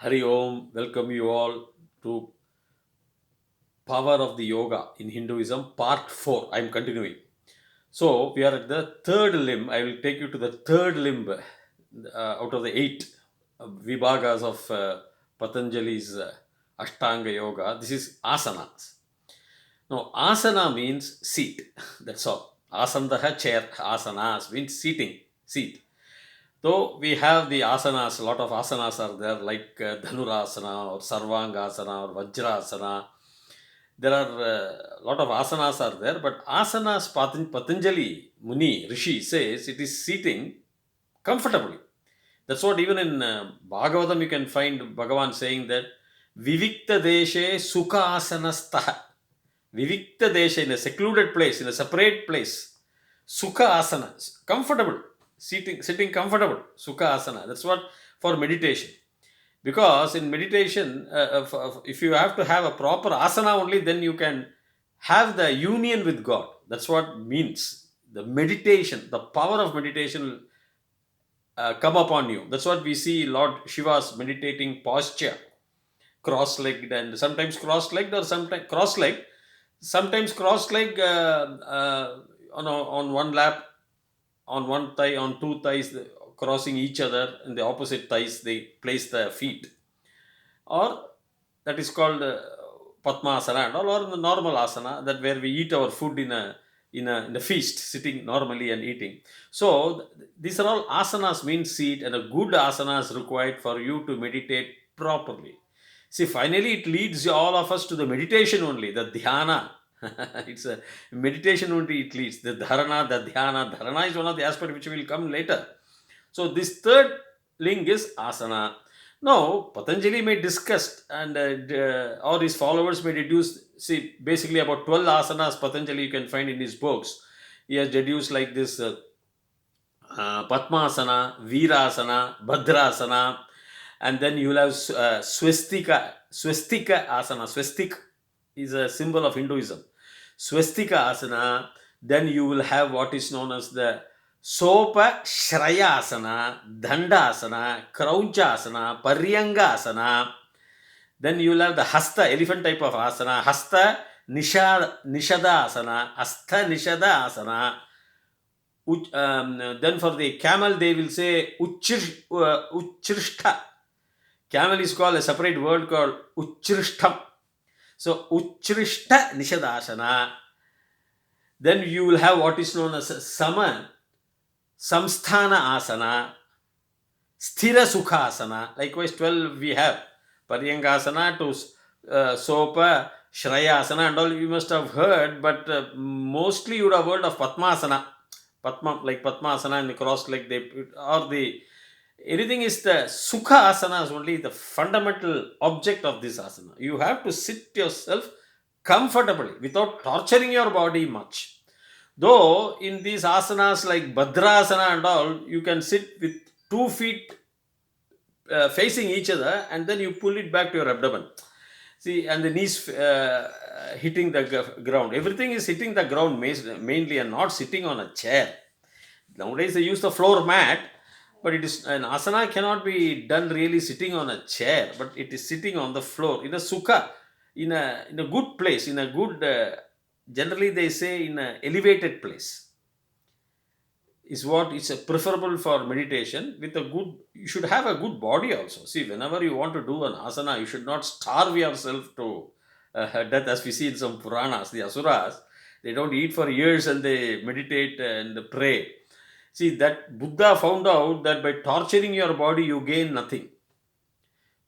Hari Om, welcome you all to Power of the Yoga in Hinduism, Part 4. I am continuing. So, we are at the third limb. I will take you to the third limb out of the eight vibhagas of Patanjali's Ashtanga Yoga. This is asanas. Now, asana means seat. That's all. Asandaha chair. Asanas means seating, seat. Though we have the asanas, a lot of asanas are there, like Dhanurasana or Sarvangasana or Vajrasana. There are a lot of asanas are there, but asanas Patanjali Muni Rishi says it is seating comfortably. That's what even in Bhagavatam you can find Bhagavan saying that Vivikta Deshe Sukha Asanastha. Vivikta Deshe, in a secluded place, in a separate place. Sukha Asana, comfortable, sitting comfortable. Sukha Asana. That's what for meditation. Because in meditation, if you have to have a proper asana only, then you can have the union with God. That's what means. The meditation, the power of meditation will come upon you. That's what we see Lord Shiva's meditating posture, cross-legged and sometimes cross-legged or sometimes cross-legged, sometimes cross-legged on one lap, on one thigh, on two thighs, crossing each other in the opposite thighs, they place the feet. Or that is called Padmasana and all, or the normal asana, that where we eat our food in a feast, sitting normally and eating. So these are all asanas means seat, and a good asana is required for you to meditate properly. See, finally, it leads all of us to the meditation only, the dhyana. It's a meditation only, it leads. The dharana, the dhyana. Dharana is one of the aspects which will come later. So, this third link is asana. Now, Patanjali may discuss and or his followers may deduce, see, basically about 12 asanas Patanjali you can find in his books. He has deduced like this Padmasana, Virasana, Bhadrasana, and then you will have Swastika asana. Swastik is a symbol of Hinduism. Swastika asana. Then you will have what is known as the Sopa Shrayasana, Dandasana, Kraunchasana, Paryangasana. Then you will have the Hasta, elephant type of asana, Hasta Nishadasana, Hasta Nishadasana. Then for the camel, they will say Uchrishta. Camel is called a separate word called Uchrishtam. So Uchrishta Nishadasana. Then you will have what is known as Samsthana Asana, Sthira Sukhasana. Likewise, 12 we have. Paryangasana to Sopa, Shrayasana and all you must have heard, but mostly you would have heard of Padmasana. Like Padmasana and the cross leg, they put, or the anything is the Sukha Asana is only the fundamental object of this asana. You have to sit yourself comfortably without torturing your body much. Though in these asanas like Bhadrasana and all, you can sit with 2 feet facing each other and then you pull it back to your abdomen. See, and the knees hitting the ground. Everything is hitting the ground mainly and not sitting on a chair. Nowadays they use the floor mat, but it is an asana cannot be done really sitting on a chair, but it is sitting on the floor in a sukha, in a good place, in a good generally they say in an elevated place is what is preferable for meditation. With a good, you should have a good body also. See, whenever you want to do an asana, you should not starve yourself to death, as we see in some Puranas. The Asuras, they don't eat for years and they meditate and pray. See, that Buddha found out that by torturing your body, you gain nothing.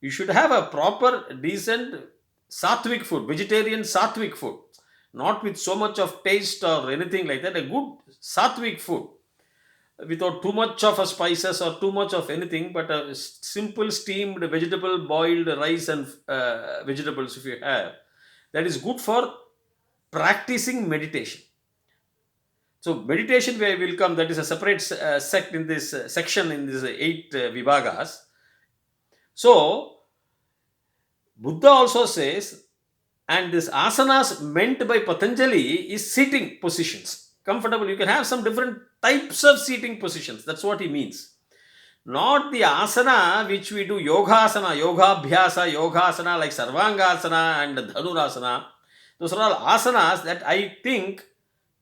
You should have a proper, decent sattvic food, vegetarian sattvic food, not with so much of taste or anything like that. A good sattvic food without too much of a spices or too much of anything, but a simple steamed vegetable, boiled rice and vegetables if you have. That is good for practicing meditation. So meditation where will come, that is a separate sect in this section in these eight vibhagas. So Buddha also says, and this asanas meant by Patanjali is seating positions. Comfortable. You can have some different types of seating positions. That's what he means. not the asana which we do, yogasana, yogasana like Sarvangasana and Dhanurasana. Those are all asanas that I think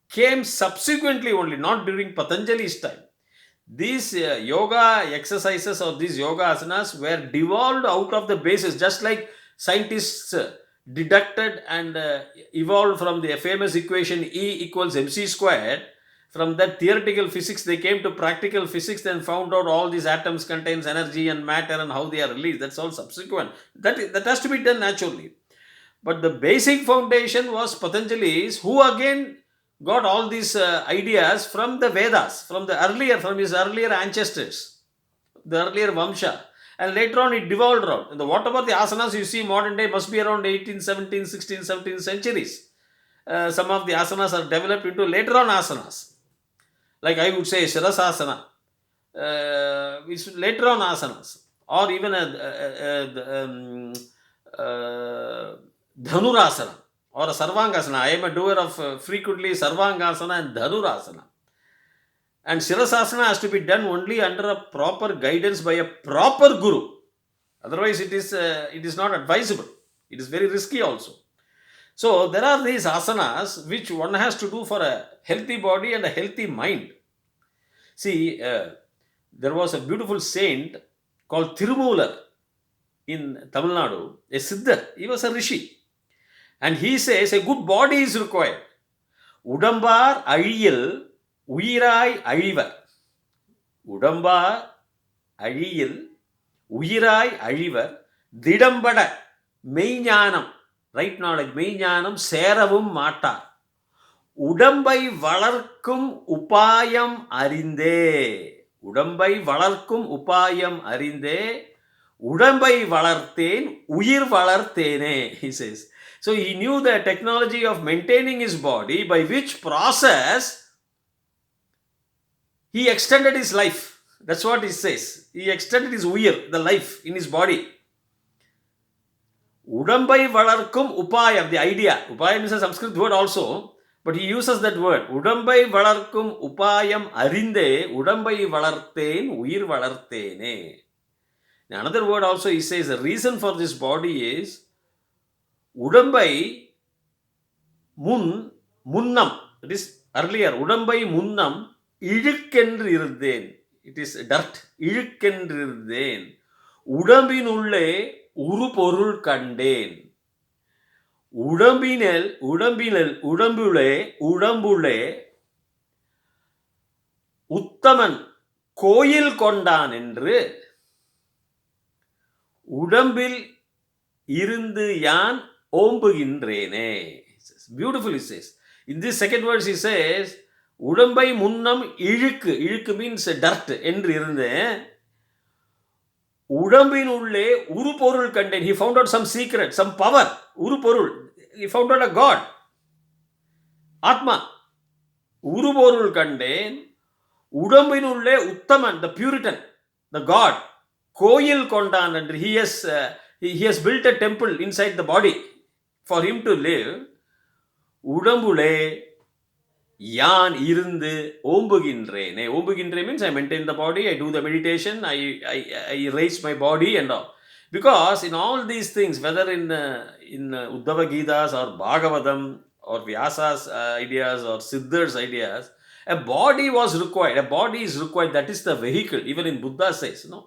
came subsequently only, not during Patanjali's time. These yoga exercises or these yoga asanas were devolved out of the basis, just like scientists deducted and evolved from the famous equation E equals mc squared. From that theoretical physics, they came to practical physics and found out all these atoms contains energy and matter and how they are released. That's all subsequent. That has to be done naturally. But the basic foundation was Patanjali's, who again got all these ideas from the Vedas, from his earlier ancestors, the earlier Vamsha. And later on it devolved around. Whatever the asanas you see modern day must be around 18th, 17th, 16th, 17th centuries. Some of the asanas are developed into later on asanas. Like I would say Shirasasana, which later on asanas. Or even Dhanurasana or a Sarvangasana. I am a doer of frequently Sarvangasana and Dhanurasana. And Shirasasana has to be done only under a proper guidance by a proper guru. Otherwise, it is not advisable. It is very risky also. So there are these asanas which one has to do for a healthy body and a healthy mind. See, there was a beautiful saint called Tirumular in Tamil Nadu, a Siddhar. He was a rishi. And he says a good body is required. Udambar Ayil Uyirai Aழிவர். Udambar Ayil Uyirai Aழிவர். Didambada Meinyanam. Right knowledge, மெய்ஞானம் சேரவும் மாட்டார். உடம்பை வளர்க்கும் உபாயம் அறிந்தே. உடம்பை வளர்க்கும் உபாயம் அறிந்தே. உடம்பை வளர்த்தேன் உயிர் வளர்த்தேனே, he says. So he knew the technology of maintaining his body, by which process he extended his life. That's what he says. He extended his uyir, the life in his body. Udambai valarkum upayam, the idea. Upayam is a Sanskrit word also, but he uses that word. Udambai valarkum upayam arinde, udambai valarthen, uyir valarthene. Another word also he says, the reason for this body is Udambai munnam. It is earlier. Udambai munnam izhukkendru irundhen. It is dirt. Izhukkendru irundhen. Udambinulle உரு பொருள் கண்டேன். உடம்புளே உத்தமன் கோயில் கொண்டான் என்று உடம்பில் இருந்து யான் ஓம்புகின்றேனே. Beautifully says. In this second verse he says, உடம்பை முன்னம் இழுக்கு means dirt என்று இருந்தேன். உடம்பினுள்ளே உரு பொருள் கண்டேன். He found out some secret, some power. உரு பொருள். He found out a God. ஆத்மா. உரு பொருள் கண்டேன். உடம்பினுள்ளே உத்தமன், the Puritan, the God, கோயில் கொண்டான் என்று. He has built a temple inside the body for him to live. உடம்புலே யான் இருந்து ஓம்புகின்றேனே. ஓம்புகின்றேன் means I maintain the body, I do the meditation, I raise my body and all. Because in all these things, whether in Uddhava Gitas or Bhagavatam or Vyasa's ideas or Siddhar's ideas, a body was required. A body is required. That is the vehicle. Even in Buddha says, no,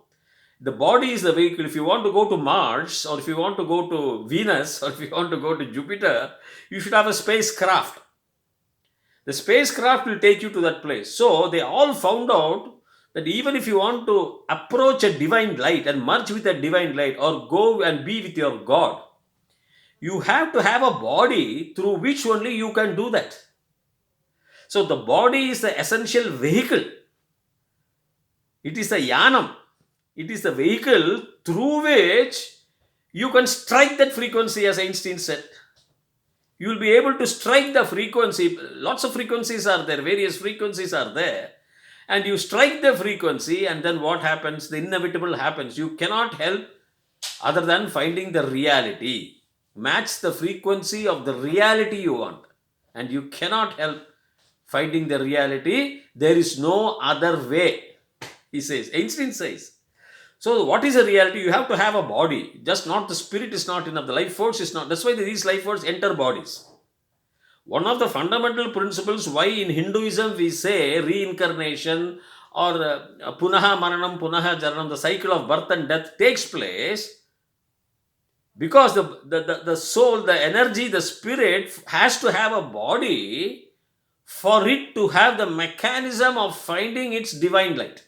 the body is the vehicle. If you want to go to Mars, or if you want to go to Venus, or if you want to go to Jupiter, you should have a spacecraft. The spacecraft will take you to that place. So they all found out that even if you want to approach a divine light and merge with a divine light or go and be with your God, you have to have a body through which only you can do that. So the body is the essential vehicle. It is the yanam. It is the vehicle through which you can strike that frequency, as Einstein said. You will be able to strike the frequency. Lots of frequencies are there. Various frequencies are there. And you strike the frequency, and then what happens? The inevitable happens. You cannot help other than finding the reality. Match the frequency of the reality you want. And you cannot help finding the reality. There is no other way. he says. Einstein says. So, what is a reality? You have to have a body. Just not the spirit is not enough. The life force is not. That's why these life force enter bodies. One of the fundamental principles why in Hinduism we say reincarnation or punaha maranam, punaha jaranam, the cycle of birth and death takes place because the soul, the energy, the spirit has to have a body for it to have the mechanism of finding its divine light.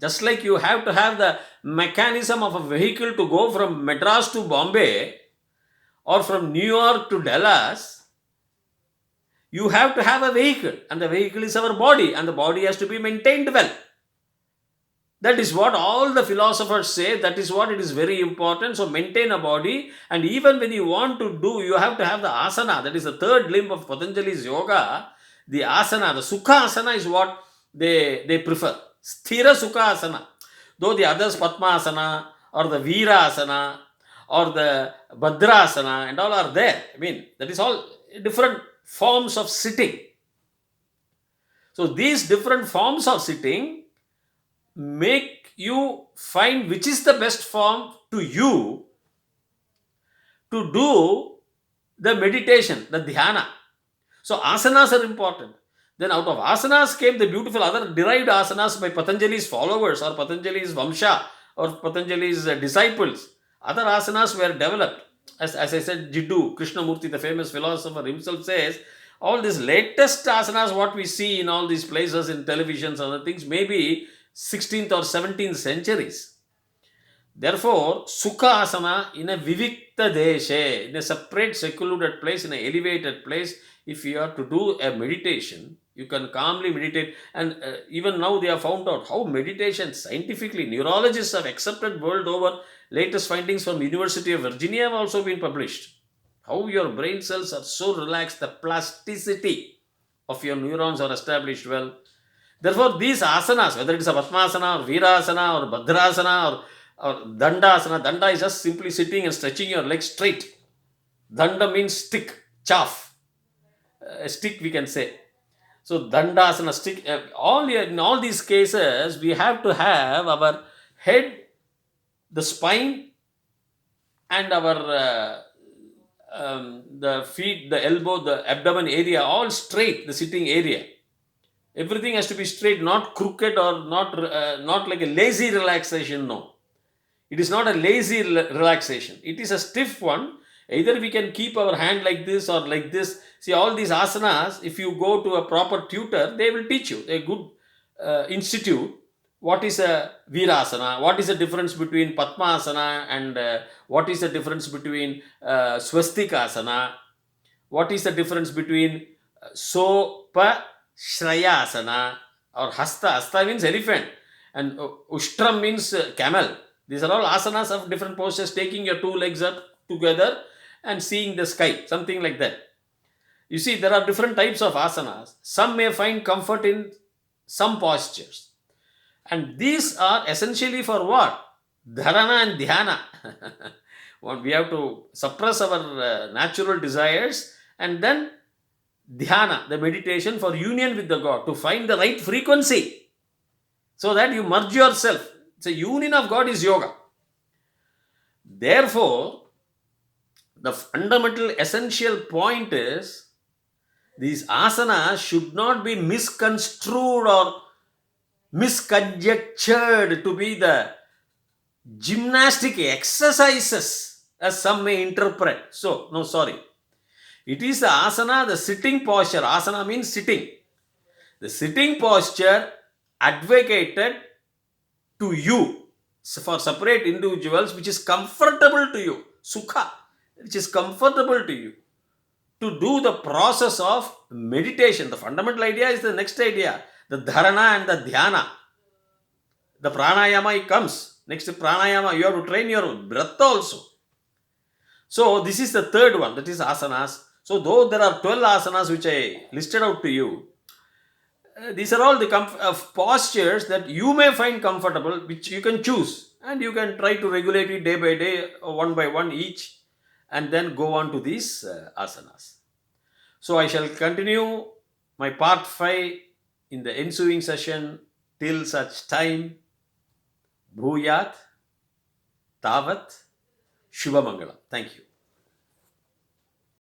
Just like you have to have the mechanism of a vehicle to go from Madras to Bombay or from New York to Dallas, you have to have a vehicle, and the vehicle is our body, and the body has to be maintained well. That is what all the philosophers say. That is what it is very important. So maintain a body, and even when you want to do, you have to have the asana. That is the third limb of Patanjali's yoga. The asana, the sukha asana is what they prefer. Sthira sukha asana. Though the others, Padma asana or the Veera asana or the Bhadra asana and all are there. I mean, that is all different forms of sitting. So these different forms of sitting make you find which is the best form to you to do the meditation, the dhyana. So asanas are important. Then out of asanas came the beautiful other derived asanas by Patanjali's followers or Patanjali's Vamsha or Patanjali's disciples. Other asanas were developed. As I said, Jiddu, Krishnamurti, the famous philosopher himself says, all these latest asanas, what we see in all these places, in televisions, other things, maybe 16th or 17th centuries. Therefore, Sukha asana in a Vivikta Deshe, in a separate secluded place, in an elevated place, if you are to do a meditation, you can calmly meditate. And even now they have found out how meditation scientifically, neurologists have accepted world over. Latest findings from University of Virginia have also been published. How your brain cells are so relaxed, the plasticity of your neurons are established well. Therefore, these asanas, whether it is a Padmasana or Veerasana or Bhadrasana or Dandasana, Danda is just simply sitting and stretching your legs straight. Danda means stick, chaff, a stick we can say. So Dandasana, stick, in all these cases, we have to have our head, the spine, and our the feet, the elbow, the abdomen area, all straight, the sitting area. Everything has to be straight, not crooked or not like a lazy relaxation. No, it is not a lazy relaxation. It is a stiff one. Either we can keep our hand like this or like this. See, all these asanas, if you go to a proper tutor, they will teach you. A good institute. What is a Virasana? What is the difference between Padmasana and what is the difference between Swastikasana? What is the difference between Sopa Shrayasana or Hasta? Hasta means elephant and Ushtram means camel. These are all asanas of different postures, taking your two legs up together and seeing the sky, something like that. You see, there are different types of asanas. Some may find comfort in some postures. And these are essentially for what? Dharana and dhyana. We have to suppress our natural desires and then dhyana, the meditation for union with the God, to find the right frequency so that you merge yourself. The union of God is yoga. Therefore, the fundamental essential point is these asanas should not be misconstrued or misconjectured to be the gymnastic exercises as some may interpret. So, no, sorry. It is the asana, the sitting posture. Asana means sitting. The sitting posture advocated to you for separate individuals, which is comfortable to you. Sukha, which is comfortable to you. To do the process of meditation. The fundamental idea is the next idea. The dharana and the dhyana. The pranayama comes. Next pranayama, you have to train your breath also. So this is the third one, that is asanas. So though there are 12 asanas which I listed out to you, these are all the postures that you may find comfortable, which you can choose. And you can try to regulate it day by day, one by one each, and then go on to these asanas. So I shall continue my part 5 in the ensuing session. Till such time, Bhuyat Tavat Shubhamangalam. Thank you.